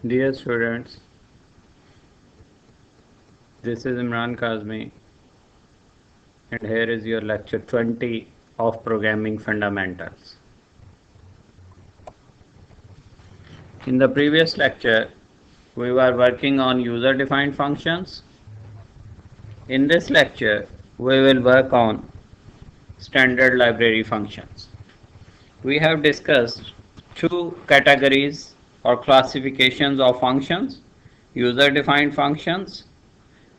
Dear students, this is Imran Kazmi, and here is your lecture 20 of Programming Fundamentals. In the previous lecture, we were working on user-defined functions. In this lecture, we will work on standard library functions. We have discussed two categories or classifications of functions: user-defined functions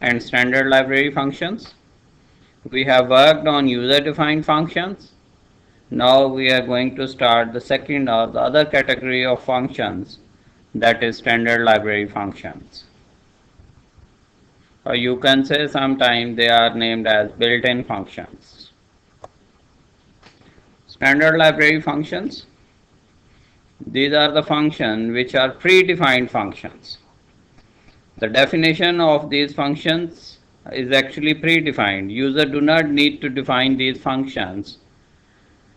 and standard library functions. We have worked on user-defined functions. Now we are going to start the second or the other category of functions, that is standard library functions. Or you can say sometimes they are named as built-in functions. Standard library functions, these are the functions which are predefined functions. The definition of these functions is actually predefined. User do not need to define these functions,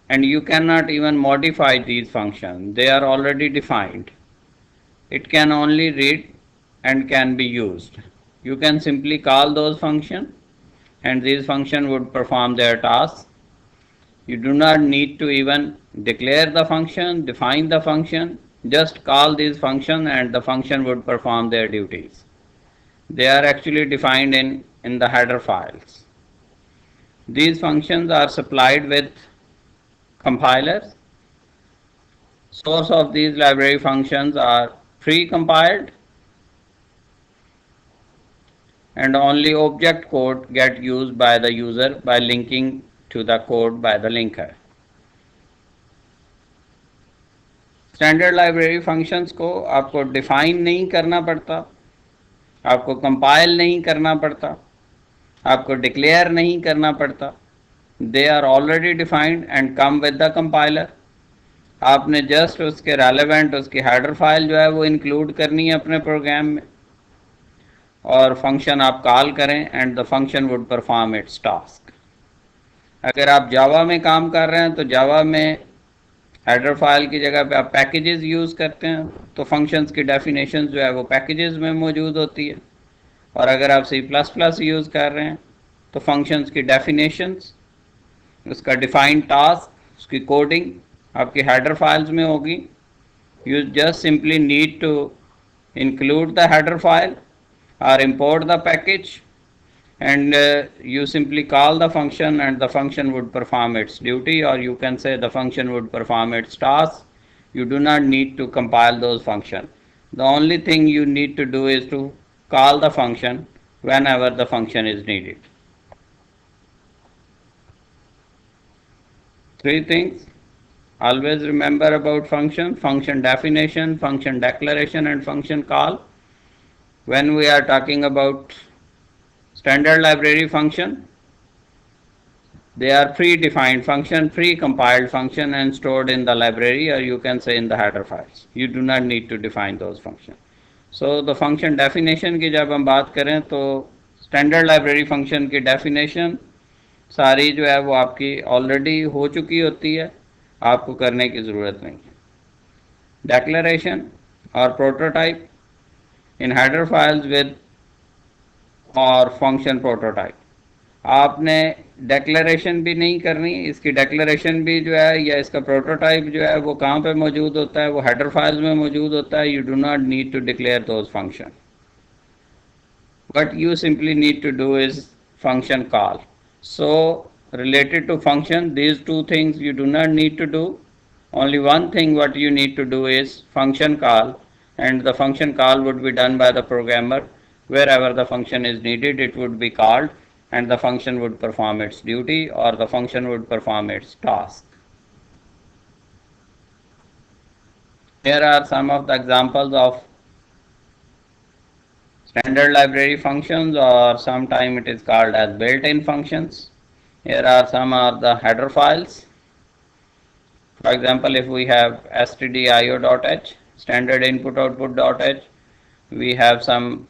and you cannot even modify these functions. They are already defined. It can only read and can be used. You can simply call those functions and these functions would perform their tasks. You do not need to even declare the function, define the function, just call these functions and the function would perform their duties. They are actually defined in the header files. These functions are supplied with compilers. Source of these library functions are pre-compiled, and only object code get used by the user by linking to the code by the linker. Standard library functions को आपको define नहीं करना पड़ता, आपको compile नहीं करना पड़ता, आपको डिक्लेयर नहीं करना पड़ता. They are already defined and come with the compiler. आपने जस्ट उसके रेलेवेंट उसकी हेडर फाइल जो है वो इंक्लूड करनी है अपने प्रोग्राम में, और फंक्शन आप कॉल करें and the function would perform it's task. अगर आप जावा में काम कर रहे हैं तो जावा में हेडर फाइल की जगह पे आप पैकेजेस यूज़ करते हैं, तो फंक्शंस की डेफिनेशन जो है वो पैकेजेस में मौजूद होती है. और अगर आप C++ यूज़ कर रहे हैं तो फंक्शंस की डेफिनेशंस, उसका डिफाइंड टास्क, उसकी कोडिंग आपकी हेडर फाइल्स में होगी. You just simply need to include the header file or import the package, and you simply call the function and the function would perform its duty, or you can say the function would perform its task. You do not need to compile those functions. The only thing you need to do is to call the function whenever the function is needed. Three things always remember about function: function definition, function declaration, and function call. When we are talking about standard library function, they are predefined function, pre-compiled function and stored in the library, or you can say in the header files. You do not need to define those functions. So the function definition की जब हम बात करें तो standard library function की definition सारी जो है वो आपकी ऑलरेडी हो चुकी होती है, आपको करने की ज़रूरत नहीं है. Declaration or prototype in header files with और फंक्शन प्रोटोटाइप. आपने डेक्लेरेशन भी नहीं करनी, इसकी डेक्लेरेशन भी जो है या इसका प्रोटोटाइप जो है वो कहाँ पे मौजूद होता है, वो हेडर फाइल्स में मौजूद होता है. You do not need to declare those function. what you simply need to do is function call. So related to function, these two things you do not need to do. Only one thing what you need to do is function call, and the function call would be done by the programmer. Wherever the function is needed, it would be called and the function would perform its duty or the function would perform its task. Here are some of the examples of standard library functions, or sometimes it is called as built-in functions. Here are some of the header files. For example, if we have stdio.h, standard input output.h, we have some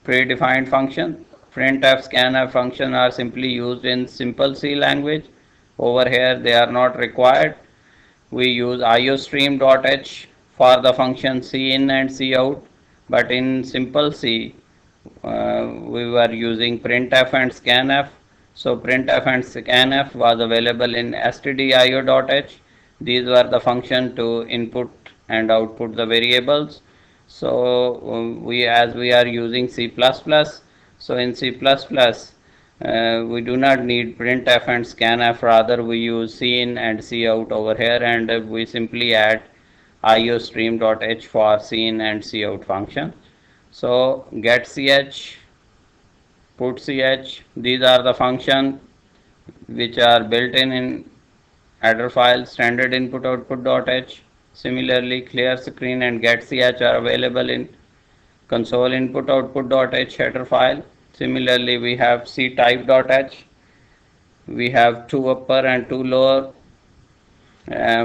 predefined function. Printf, scanf function are simply used in simple C language. Over here they are not required. We use iostream.h for the function cin and cout, but in simple C we were using printf and scanf. So printf and scanf was available in stdio.h. These were the function to input and output the variables. So we as we are using C++, so in C++ we do not need printf and scanf, rather we use cin and cout over here, and we simply add iostream.h for cin and cout function. So get ch, put ch, these are the functions which are built in header file standard input output.h. Similarly, clear screen and get ch are available in console input output.h header file. Similarly, we have ctype.h. We have two upper and two lower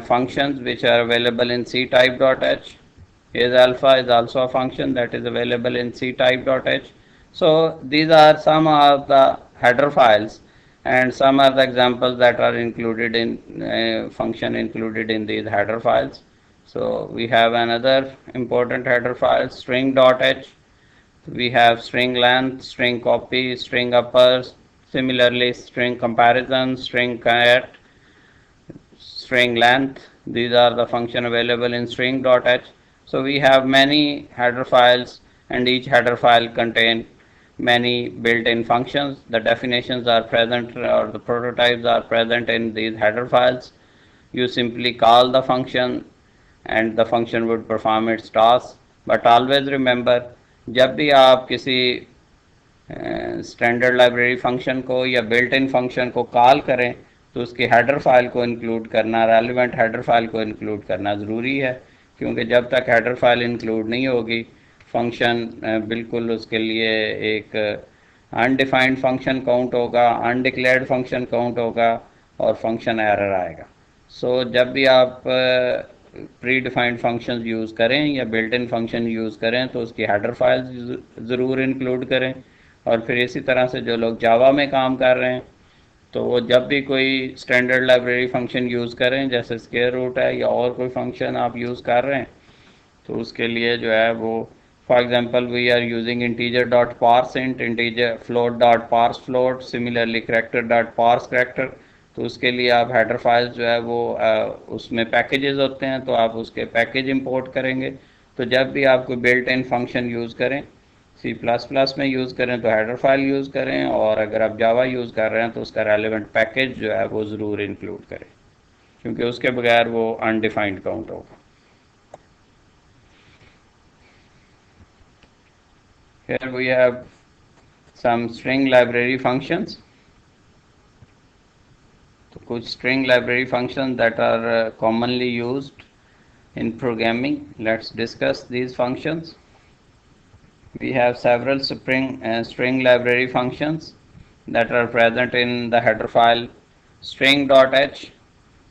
functions which are available in ctype.h. Is alpha is also a function that is available in ctype.h. So these are some of the header files, and some are the examples that are included in function included in these header files. So we have another important header file, string.h. We have string length, string copy, string uppers, similarly string comparison, string cat, string length. These are the function available in string.h. So we have many header files, and each header file contain many built-in functions. The definitions are present, or the prototypes are present in these header files. You simply call the function and the function would perform its task. But always remember, जब भी आप किसी standard library function को या built in function को call करें तो उसके हेडर फाइल को इंक्लूड करना, रेलिवेंट हेडर फाइल को इंक्लूड करना ज़रूरी है, क्योंकि जब तक हेडर फाइल इंक्लूड नहीं होगी फंक्शन बिल्कुल उसके लिए एक अनडिफाइंड फंक्शन काउंट होगा, अनडिक्लेयर्ड फंक्शन काउंट होगा और फंक्शन एरर आएगा. सो जब भी आप प्री डिफाइंड फंक्शन यूज़ करें या बिल्ट इन फंक्शन यूज़ करें तो उसकी हेडर फाइल ज़रूर इंक्लूड करें. और फिर इसी तरह से जो लोग जावा में काम कर रहे हैं तो वो जब भी कोई स्टैंडर्ड लाइब्रेरी फंक्शन यूज़ करें, जैसे स्क्वायर रूट है या और कोई फंक्शन आप यूज़ कर रहे हैं, तो उसके लिए जो है वो for example we are using integer dot parse int, integer float dot parse float, similarly character dot parse character. तो उसके लिए आप हेडर फाइल्स जो है वो उसमें पैकेजेस होते हैं, तो आप उसके पैकेज इंपोर्ट करेंगे. तो जब भी आप कोई बिल्ट इन फंक्शन यूज़ करें, C++ में यूज़ करें तो हेडर फाइल यूज़ करें, और अगर आप जावा यूज़ कर रहे हैं तो उसका रेलिवेंट पैकेज जो है वो ज़रूर इंक्लूड करें, क्योंकि उसके बगैर वो अनडिफाइंड काउंट होगा. Here we have some string library functions. तो कुछ string library functions that are commonly used in programming. Let's discuss these functions. We have several string library functions that are present in the header file string.h,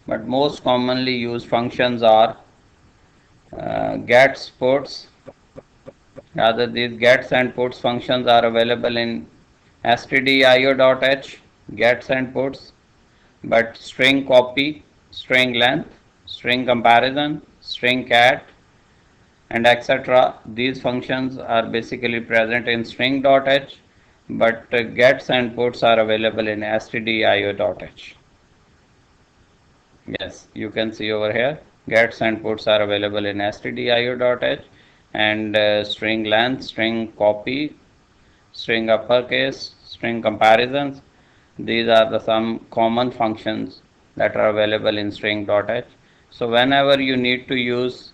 but most commonly used functions are gets, puts. Rather, these gets and puts functions are available in stdio.h, gets and puts, but string copy, string length, string comparison, string cat, and etc. These functions are basically present in string.h, but gets and puts are available in stdio.h. Yes, you can see over here, gets and puts are available in stdio.h, and string length, string copy, string uppercase, string comparisons. These are the some common functions that are available in string.h. So whenever you need to use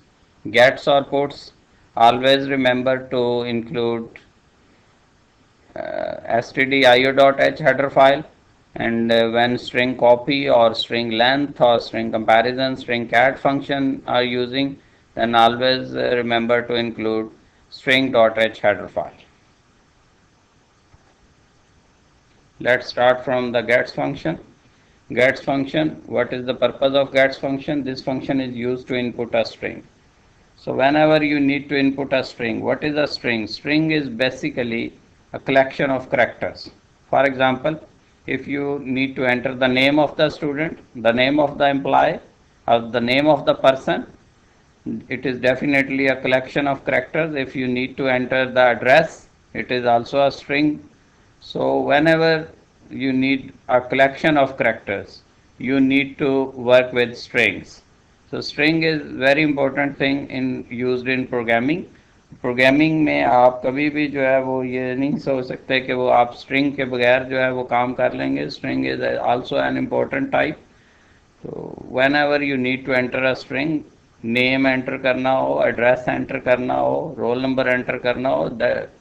gets or puts, always remember to include stdio.h header file, and when string copy or string length or string comparison, string cat function are using, then always remember to include string.h header file. Let's start from the gets function. Gets function, what is the purpose of gets function? This function is used to input a string. So whenever you need to input a string, what is a string? String is basically a collection of characters. For example, if you need to enter the name of the student, the name of the employee, or the name of the person, it is definitely a collection of characters. If you need to enter the address, it is also a string. So whenever you need a collection of characters, you need to work with strings. So string is very important thing in used in programming. Programming में आप कभी भी जो है वो ये नहीं सोच सकते कि वो आप स्ट्रिंग के बगैर जो है वो काम कर लेंगे. String is also an important type. तो whenever you need to enter a string, name enter करना हो, एड्रेस एंटर करना हो, रोल नंबर एंटर करना हो,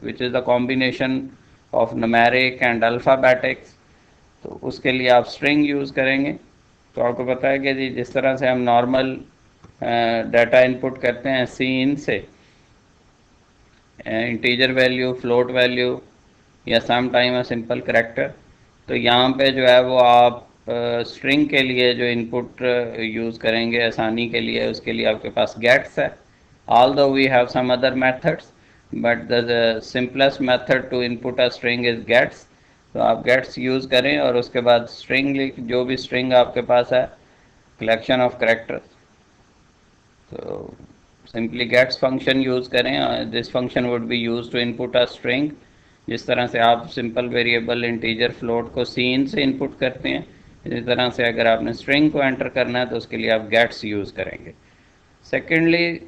which is the combination of numeric and alphabetics, तो उसके लिए आप स्ट्रिंग यूज़ करेंगे. तो आपको पता है कि जी जिस तरह से हम नॉर्मल डाटा इनपुट करते हैं सीन से, इंटीजर वैल्यू, फ्लोट वैल्यू या some time a simple character, तो यहाँ पे जो है वो आप स्ट्रिंग के लिए जो इनपुट यूज़ करेंगे आसानी के लिए, उसके लिए आपके पास गेट्स है. although we have some other methods, but the simplest method to input a string is gets. तो आप गेट्स यूज़ करें और उसके बाद स्ट्रिंग, जो भी स्ट्रिंग आपके पास है, कलेक्शन ऑफ करेक्टर्स, तो सिंपली गेट्स फंक्शन यूज़ करें. This function would be use to input a string. जिस तरह से आप सिंपल वेरिएबल, इंटीजर, फ्लोट को सीन से इनपुट करते हैं, इसी तरह से अगर आपने स्ट्रिंग को एंटर करना है तो उसके लिए आप गेट्स यूज़ करेंगे. सेकेंडली,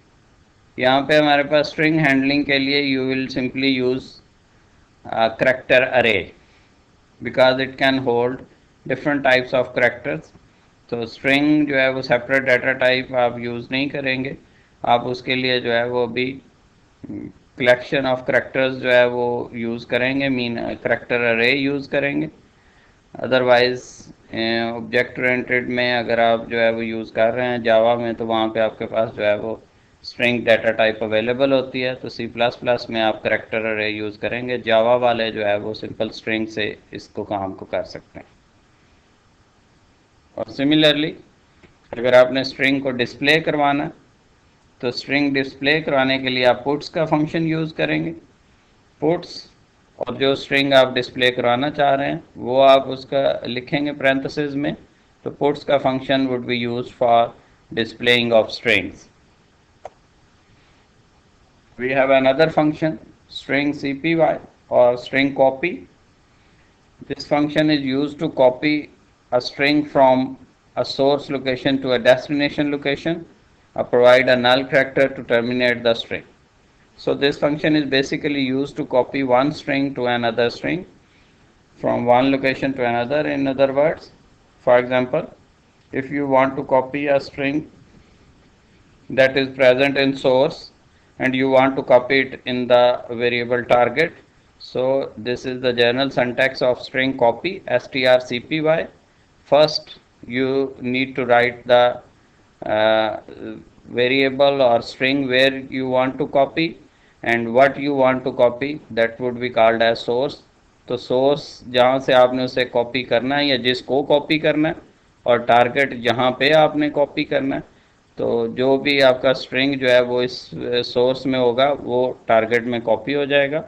यहाँ पे हमारे पास स्ट्रिंग हैंडलिंग के लिए you will simply use character array, because it can hold different types of characters. तो स्ट्रिंग जो है वो सेपरेट डाटा टाइप आप यूज़ नहीं करेंगे. आप उसके लिए जो है वो भी कलेक्शन ऑफ करेक्टर्स जो है वो यूज़ करेंगे, मीन करेक्टर अरे यूज़ करेंगे. अदरवाइज ऑब्जेक्ट ओरिएंटेड में अगर आप जो है वो यूज़ कर रहे हैं जावा में, तो वहाँ पे आपके पास जो है वो स्ट्रिंग डाटा टाइप अवेलेबल होती है. तो C++ में आप करेक्टर अरे यूज़ करेंगे. जावा वाले जो है वो सिंपल स्ट्रिंग से इसको काम को कर सकते हैं. और सिमिलरली अगर आपने स्ट्रिंग को डिस्प्ले करवाना, तो स्ट्रिंग डिस्प्ले करवाने के लिए आप पुट्स का फंक्शन यूज़ करेंगे. पुट्स, और जो स्ट्रिंग आप डिस्प्ले करवाना चाह रहे हैं वो आप उसका लिखेंगे पैरेंथेसिस में. तो पुट्स का function would be used for displaying of strings. We have another function, string cpy or string copy. This function is used to copy a string from a source location to a destination location, or provide a null character to terminate the string. So this function is basically used to copy one string to another string from one location to another. In other words, for example, if you want to copy a string that is present in source and you want to copy it in the variable target, so this is the general syntax of string copy, strcpy. First you need to write the variable or string where you want to copy and what you want to copy, that would be called as source. तो source जहाँ से आपने उसे copy करना है या जिसको copy करना है, और टारगेट जहाँ पे आपने कॉपी करना है. तो जो भी आपका स्ट्रिंग जो है वो इस सोर्स में होगा वो टारगेट में कॉपी हो जाएगा.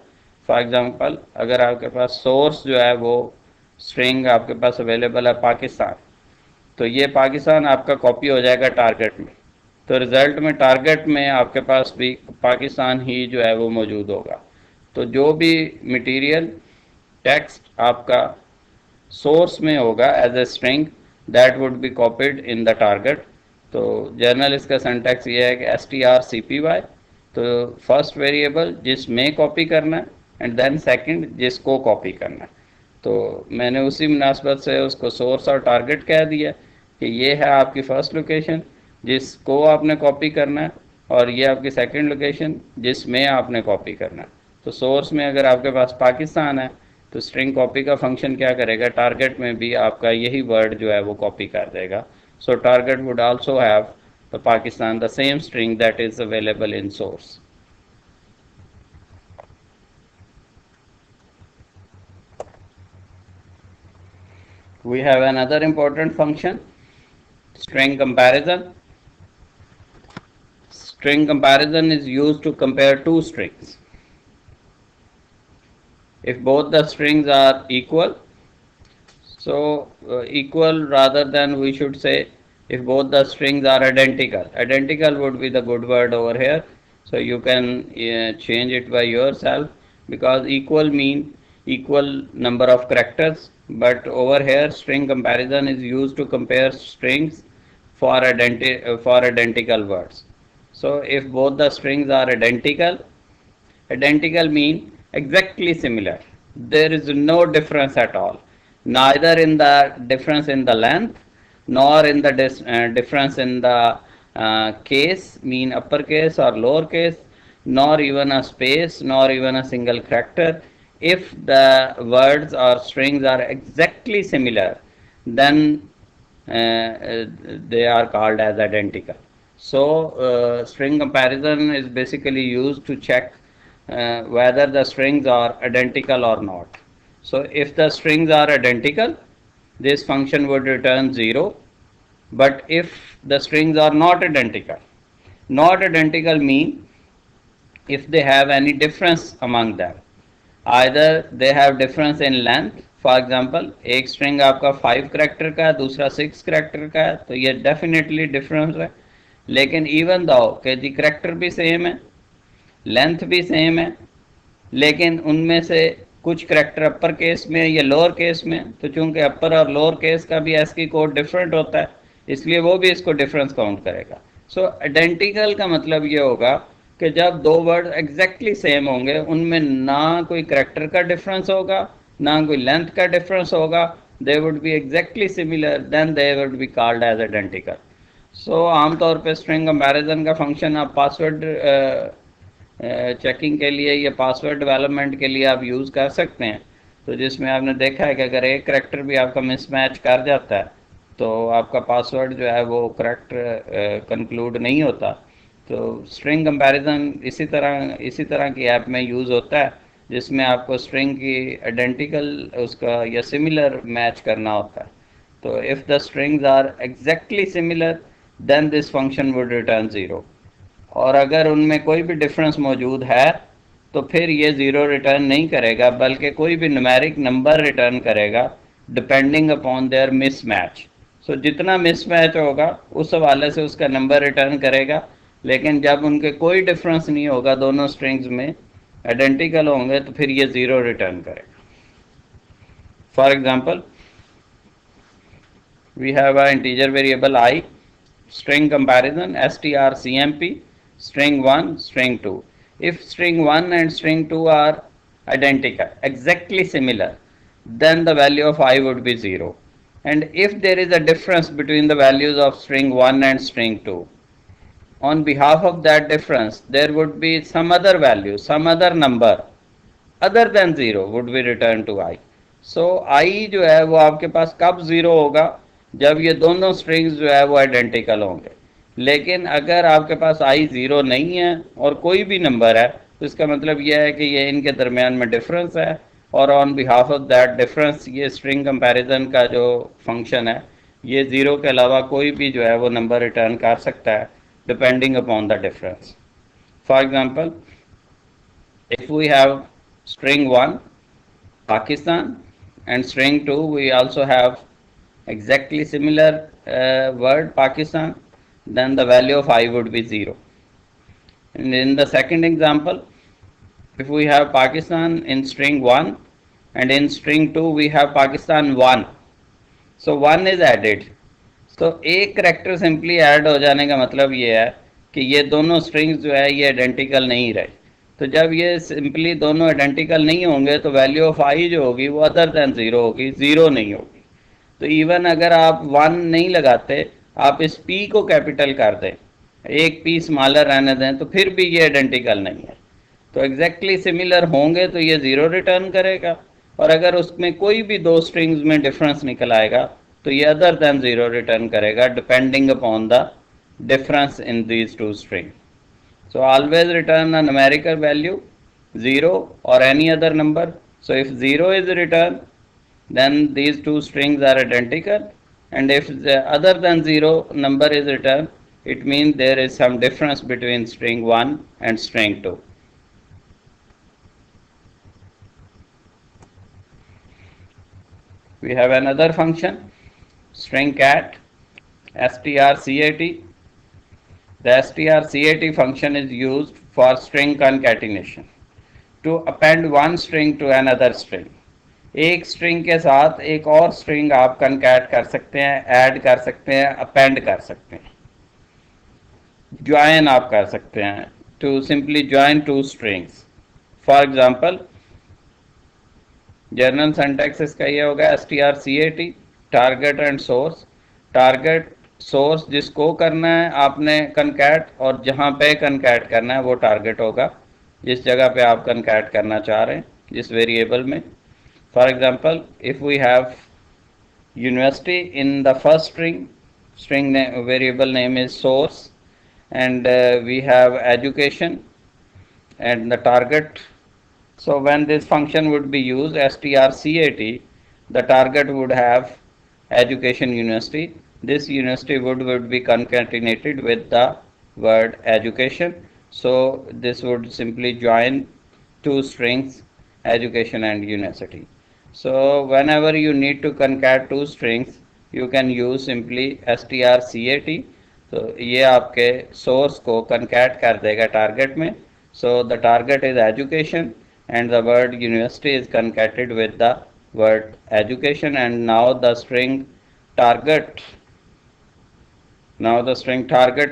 फॉर एग्जांपल, अगर आपके पास सोर्स जो है वो स्ट्रिंग आपके पास अवेलेबल है पाकिस्तान, तो ये पाकिस्तान आपका कॉपी हो जाएगा टारगेट में. तो रिज़ल्ट में टारगेट में आपके पास भी पाकिस्तान ही जो है वो मौजूद होगा. तो जो भी मटेरियल टेक्स्ट आपका सोर्स में होगा as a string, that would be copied in the target. तो जर्नल इसका सिंटैक्स ये है कि strcpy, तो फर्स्ट वेरिएबल जिसमें कॉपी करना है एंड देन सेकंड जिसको कॉपी करना है. तो मैंने उसी मुनासबत से उसको सोर्स और टारगेट कह दिया कि ये है आपकी फर्स्ट लोकेशन जिसको आपने कॉपी करना है, और ये आपकी सेकंड लोकेशन जिसमें आपने कॉपी करना है. तो सोर्स में अगर आपके पास पाकिस्तान है तो स्ट्रिंग कॉपी का फंक्शन क्या करेगा, टारगेट में भी आपका यही वर्ड जो है वो कॉपी कर देगा. सो target would also have the Pakistan, the same string that is available in source. We have another important function, string comparison. String comparison is used to compare two strings. If both the strings are equal, so equal rather than we should say if both the strings are identical. Identical would be the good word over here. So you can change it by yourself, because equal mean equal number of characters, but over here string comparison is used to compare strings for identical words. So if both the strings are identical, identical mean exactly similar. There is no difference at all. Neither in the difference in the length, nor in the difference in the case, mean uppercase or lowercase, nor even a space, nor even a single character. If the words or strings are exactly similar, then they are called as identical. So, string comparison is basically used to check whether the strings are identical or not. So, if the strings are identical, this function would return 0. But if the strings are not identical mean if they have any difference among them. Either they have difference in length, for example एक string आपका 5 character का है, दूसरा 6 character का है, तो ये definitely difference है. लेकिन इवन दो कि जी करेक्टर भी सेम है, लेंथ भी सेम है, लेकिन उनमें से कुछ करेक्टर अपर केस में या लोअर केस में, तो चूंकि अपर और लोअर केस का भी एस्की कोड डिफरेंट होता है, इसलिए वो भी इसको डिफरेंस काउंट करेगा. सो आइडेंटिकल का मतलब ये होगा कि जब दो वर्ड एग्जैक्टली सेम होंगे, उनमें ना कोई करेक्टर का डिफरेंस होगा, ना कोई लेंथ का डिफरेंस होगा, they would be exactly similar, then they would be called as identical. So आमतौर पे स्ट्रिंग कंपैरिजन का फंक्शन आप पासवर्ड चेकिंग के लिए या पासवर्ड डेवलपमेंट के लिए आप यूज़ कर सकते हैं. तो जिसमें आपने देखा है कि अगर एक करेक्टर भी आपका मिसमैच कर जाता है, तो आपका पासवर्ड जो है वो करेक्ट कंक्लूड नहीं होता. तो स्ट्रिंग कंपैरिजन इसी तरह की ऐप में यूज़ होता है, जिसमें आपको स्ट्रिंग की आइडेंटिकल उसका या सिमिलर मैच करना होता है. तो if the strings are exactly similar, then this function would return 0. और अगर उनमें कोई भी डिफरेंस मौजूद है, तो फिर ये ज़ीरो रिटर्न नहीं करेगा, बल्कि कोई भी न्यूमेरिक नंबर रिटर्न करेगा डिपेंडिंग अपॉन देयर मिसमैच. सो जितना मिसमैच होगा उस हवाले से उसका नंबर रिटर्न करेगा. लेकिन जब उनके कोई डिफरेंस नहीं होगा, दोनों स्ट्रिंग्स में आइडेंटिकल होंगे, तो फिर ये ज़ीरो रिटर्न करेगा. For example, we have a integer variable I, string comparison strcmp, string 1, string 2. If string 1 and string 2 are identical, exactly similar, then the value of I would be 0. And if there is a difference between the values of string 1 and string 2, on behalf of that difference, there would be some other value, some other number other than 0 would be returned to I. So I जो है वो आपके पास कब 0 होगा, जब ये दोनों strings जो है वो आइडेंटिकल होंगे. लेकिन अगर आपके पास I 0 नहीं है और कोई भी नंबर है, तो इसका मतलब यह है कि ये इनके दरमियान में डिफरेंस है, और on behalf of that difference ये स्ट्रिंग कंपैरिजन का जो फंक्शन है, ये 0 के अलावा कोई भी जो है वो नंबर रिटर्न कर सकता है depending upon the difference. For example, if we have string 1 Pakistan and string 2 we also have exactly similar word Pakistan, then the value of I would be 0. And in the second example, if we have Pakistan in string 1 and in string 2 we have Pakistan 1, so 1 is added. तो एक character simply add हो जाने का मतलब ये है कि ये दोनों स्ट्रिंग्स जो है ये आइडेंटिकल नहीं रहे. तो जब ये सिंपली दोनों आइडेंटिकल नहीं होंगे, तो वैल्यू ऑफ आई जो होगी वो अदर देन 0 होगी, 0 नहीं होगी. तो इवन अगर आप 1 नहीं लगाते, आप इस p को कैपिटल कर दें, एक p स्मॉलर रहने दें, तो फिर भी ये आइडेंटिकल नहीं है. तो एग्जैक्टली सिमिलर होंगे तो ये 0 रिटर्न करेगा, और अगर उसमें कोई भी दो स्ट्रिंग्स में डिफरेंस निकल आएगा, तो ये अदर देन 0 रिटर्न करेगा depending upon the difference in these two string. So always return a numerical value 0 or any other number. So if 0 is returned, then these two strings are identical, and if the other than 0 number is returned, it means there is some difference between string 1 and string 2. We have another function, string cat. strcat. The strcat function is used for string concatenation to append one string to another string. एक string के साथ एक और string आप कनकैट कर सकते हैं, add कर सकते हैं, अपेंड कर सकते हैं, ज्वाइन आप कर सकते हैं, to simply join two strings. For example general syntax इसका ये होगा strcat target and source. Target source जिसको करना है आपने कनकैट, और जहाँ पे कनकैट करना है वो टारगेट होगा, जिस जगह पे आप कनकैट करना चाह रहे हैं, जिस वेरिएबल में. For example if we have university in the first string variable name is source, and we have education and the target. So when this function would be used strcat, the target would have education university. This university would be concatenated with the word education. So this would simply join two strings, education and university. So whenever you need to concat two strings, you can use simply strcat. तो ये आपके source को कनकैट कर देगा target में. So the target is education and the word university is concatenated with the word education, and now the string target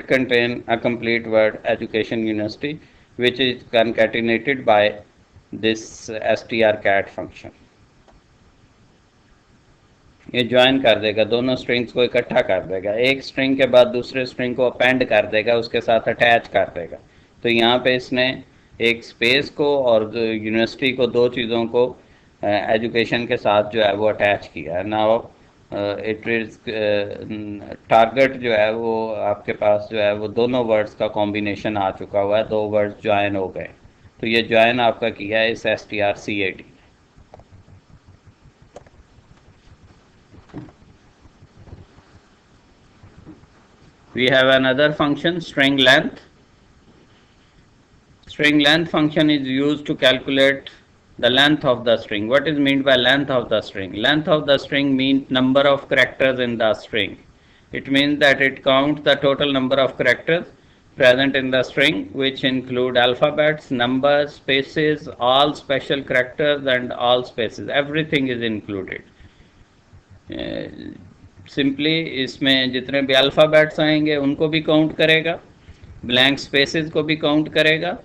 contain a complete word education university, which is concatenated by this strcat function. ये join कर देगा, दोनों strings को इकट्ठा कर देगा, एक string के बाद दूसरे स्ट्रिंग को अपेंड कर देगा, उसके साथ अटैच कर देगा. तो यहाँ पे इसने एक स्पेस को और यूनिवर्सिटी को, दो चीज़ों को एजुकेशन के साथ जो है वो अटैच किया है. नाउ इट इज टारगेट जो है वो आपके पास जो है वो दोनों वर्ड्स का कॉम्बिनेशन आ चुका हुआ है, दो वर्ड्स ज्वाइन हो गए. तो ये ज्वाइन आपका किया है इस strcat. We have another function, string length. String length function is used to calculate the length of the string. What is meant by length of the string? Length of the string means number of characters in the string. It means that it counts the total number of characters present in the string, which include alphabets, numbers, spaces, all special characters and all spaces. Everything is included. Simply इसमें जितने भी alphabets आएंगे उनको भी count करेगा, blank spaces को भी count करेगा,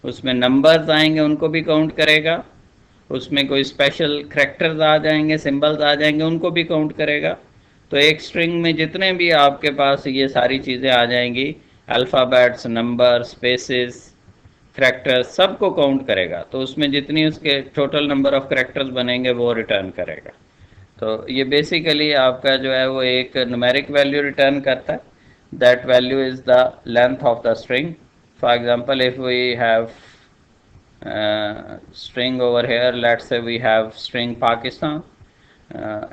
उसमें नंबर्स आएंगे उनको भी काउंट करेगा, उसमें कोई स्पेशल करैक्टर्स आ जाएंगे, सिंबल्स आ जाएंगे, उनको भी काउंट करेगा. तो एक स्ट्रिंग में जितने भी आपके पास ये सारी चीज़ें आ जाएंगी, अल्फ़ाबेट्स, नंबर, स्पेसेस, करैक्टर्स, सबको काउंट करेगा. तो उसमें जितनी उसके टोटल नंबर ऑफ करैक्टर्स बनेंगे वो रिटर्न करेगा. तो ये बेसिकली आपका जो है वो एक न्यूमेरिक वैल्यू रिटर्न करता है. That value is the length of the string. For example if we have string over here, let's say we have string Pakistan,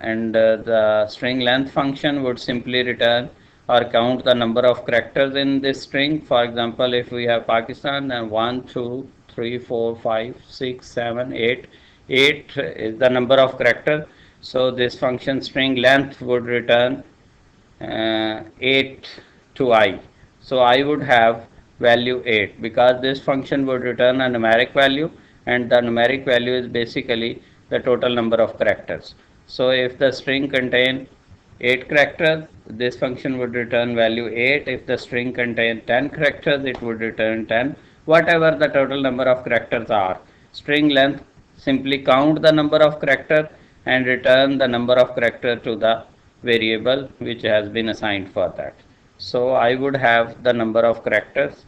and the string length function would simply return or count the number of characters in this string. For example, if we have Pakistan, then 1 2 3 4 5 6 7 8, 8 is the number of characters. So this function string length would return 8 to I. So I would have value 8 because this function would return a numeric value, and the numeric value is basically the total number of characters. So if the string contain 8 characters, this function would return value 8. If the string contain 10 characters, it would return 10. Whatever the total number of characters are, string length simply count the number of characters and return the number of character to the variable which has been assigned for that. So I would have the number of characters,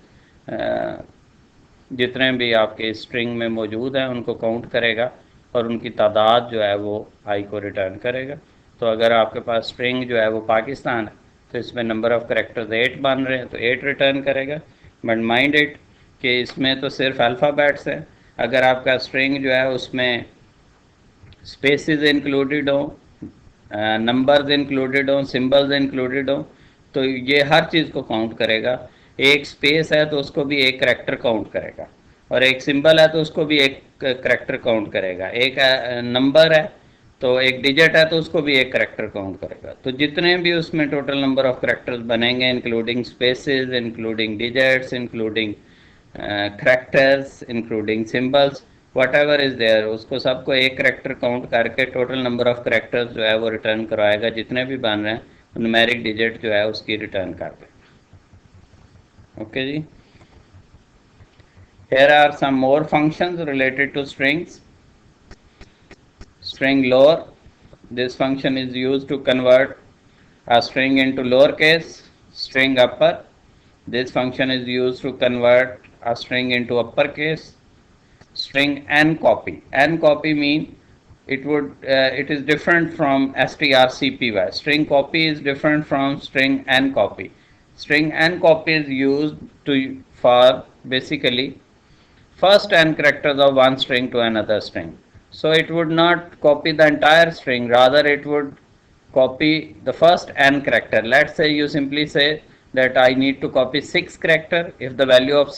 जितने भी आपके string में मौजूद हैं उनको count करेगा और उनकी तादाद जो है वो आई को रिटर्न करेगा. तो अगर आपके पास स्ट्रिंग जो है वो पाकिस्तान है तो इसमें नंबर ऑफ करेक्टर्स 8 बन रहे हैं तो 8 रिटर्न करेगा. बट माइंड इट कि इसमें तो सिर्फ अल्फ़ाबेट्स हैं. अगर आपका स्ट्रिंग जो है उसमें स्पेसेस इंक्लूडेड हो, नंबर्स इंक्लूडेड हो, सिंबल्स इंक्लूडेड हो, तो ये हर चीज़ को काउंट करेगा. एक स्पेस है तो उसको भी एक करैक्टर काउंट करेगा, और एक सिंबल है तो उसको भी एक करैक्टर काउंट करेगा. एक नंबर है तो एक डिजिट है तो उसको भी एक करेक्टर काउंट करेगा। तो जितने भी उसमें टोटल नंबर ऑफ करेक्टर्स बनेंगे, including spaces, including digits, including characters, including symbols, whatever is there, उसको सबको एक करेक्टर काउंट करके टोटल नंबर ऑफ करेक्टर्स जो है वो रिटर्न करवाएगा। जितने भी बन रहे हैं न्यूमेरिक डिजिट जो है उसकी रिटर्न कर देगा। ओके जी। Here are some more functions related to strings. String lower. This function is used to convert a string into lowercase. String upper. This function is used to convert a string into uppercase. String ncopy. Ncopy mean it is different from strcpy. String copy is different from string ncopy. String ncopy is used for basically first n characters of one string to another string. So it would not copy the entire string, rather it would copy the first n character. Let's say you simply say that I need to copy 6 character. If the value of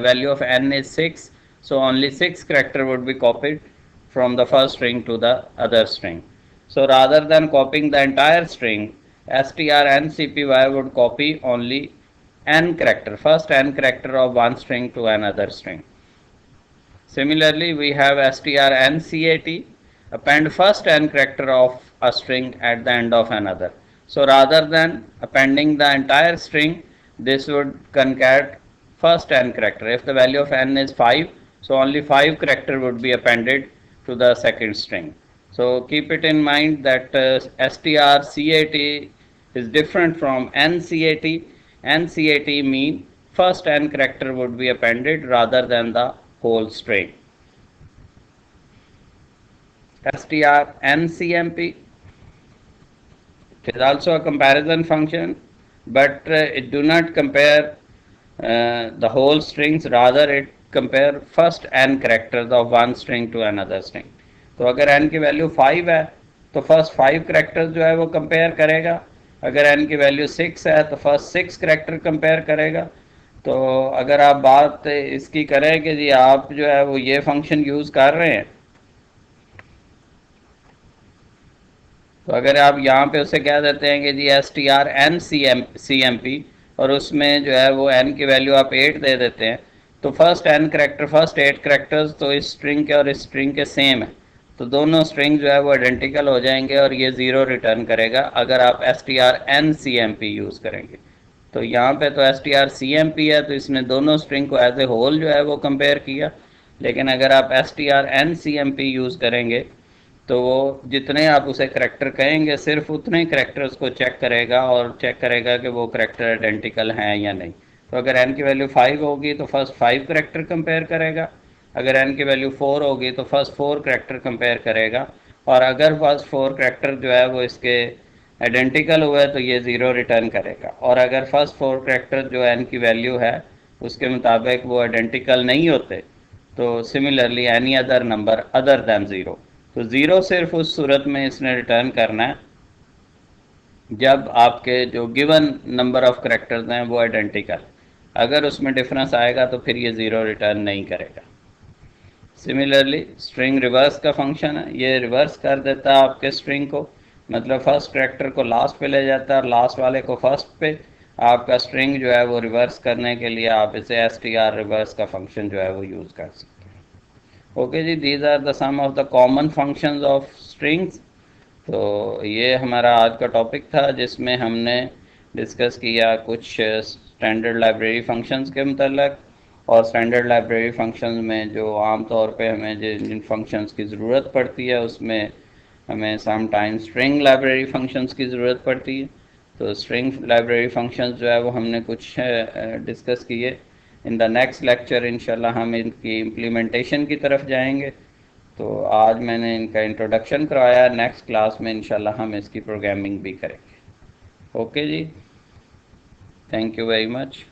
value of n is 6, so only 6 character would be copied from the first string to the other string. So rather than copying the entire string, strncpy would copy only n character, first n character of one string to another string. Similarly, we have strncat, append first n character of a string at the end of another. So rather than appending the entire string, this would concat first n character. If the value of n is 5, so only 5 character would be appended to the second string. So keep it in mind that strcat is different from ncat. ncat mean first n character would be appended rather than the whole string. strncmp, it is also a comparison function, but it do not compare the whole strings, rather it compare first n characters of one string to another string. तो अगर n की value 5 है तो first 5 characters जो है वो compare करेगा। अगर n की वैल्यू 6 है तो फर्स्ट 6 करेक्टर कंपेयर करेगा। तो अगर आप बात इसकी करें कि जी आप जो है वो ये फंक्शन यूज़ कर रहे हैं, तो अगर आप यहाँ पे उसे कह देते हैं कि जी strncmp और उसमें जो है वो n की वैल्यू आप 8 दे देते हैं, तो first n character, first 8 characters तो इस स्ट्रिंग के और इस स्ट्रिंग के सेम है, तो दोनों स्ट्रिंग जो है वो आइडेंटिकल हो जाएंगे और ये 0 रिटर्न करेगा अगर आप strncmp यूज़ करेंगे। तो यहाँ पे तो strcmp है तो इसने दोनों स्ट्रिंग को एज ए होल जो है वो कंपेयर किया, लेकिन अगर आप strncmp यूज़ करेंगे तो वो जितने आप उसे करेक्टर कहेंगे सिर्फ उतने ही करेक्टर्स को चेक करेगा और चेक करेगा कि वो करेक्टर आइडेंटिकल हैं या नहीं। तो अगर n की वैल्यू 5 होगी तो फर्स्ट 5 करेक्टर कंपेयर करेगा, अगर n की वैल्यू 4 होगी तो फर्स्ट 4 करेक्टर कंपेयर करेगा, और अगर फर्स्ट 4 करेक्टर जो है वो इसके आइडेंटिकल हुए तो ये 0 रिटर्न करेगा, और अगर फर्स्ट 4 करेक्टर जो n की वैल्यू है उसके मुताबिक वो आइडेंटिकल नहीं होते तो similarly any other number other than 0। तो 0 सिर्फ उस सूरत में इसने रिटर्न करना है जब आपके जो गिवन नंबर ऑफ करेक्टर्स हैं वो आइडेंटिकल, अगर उसमें डिफरेंस आएगा तो फिर ये 0 रिटर्न नहीं करेगा। सिमिलरली स्ट्रिंग रिवर्स का फंक्शन है, ये रिवर्स कर देता है आपके स्ट्रिंग को, मतलब फर्स्ट करेक्टर को लास्ट पे ले जाता है और लास्ट वाले को फर्स्ट पे। आपका स्ट्रिंग जो है वो रिवर्स करने के लिए आप इसे str रिवर्स का फंक्शन जो है वो यूज़ कर सकते हैं। ओके जी, these are the some of the common functions of strings. तो ये हमारा आज का टॉपिक था जिसमें हमने डिस्कस किया कुछ स्टैंडर्ड लाइब्रेरी फंक्शंस के मतलब, और स्टैंडर्ड लाइब्रेरी फंक्शंस में जो आम तौर पे हमें जिन फंक्शंस की ज़रूरत पड़ती है उसमें हमें some time string library functions की ज़रूरत पड़ती है। तो स्ट्रिंग लाइब्रेरी फंक्शंस जो है वो हमने कुछ डिस्कस किए। इन द नेक्स्ट लेक्चर इंशाल्लाह हम इनकी इम्प्लीमेंटेशन की तरफ जाएंगे। तो आज मैंने इनका इंट्रोडक्शन करवाया, नेक्स्ट क्लास में इंशाल्लाह हम इसकी प्रोग्रामिंग भी करेंगे। ओके जी, थैंक यू वेरी मच।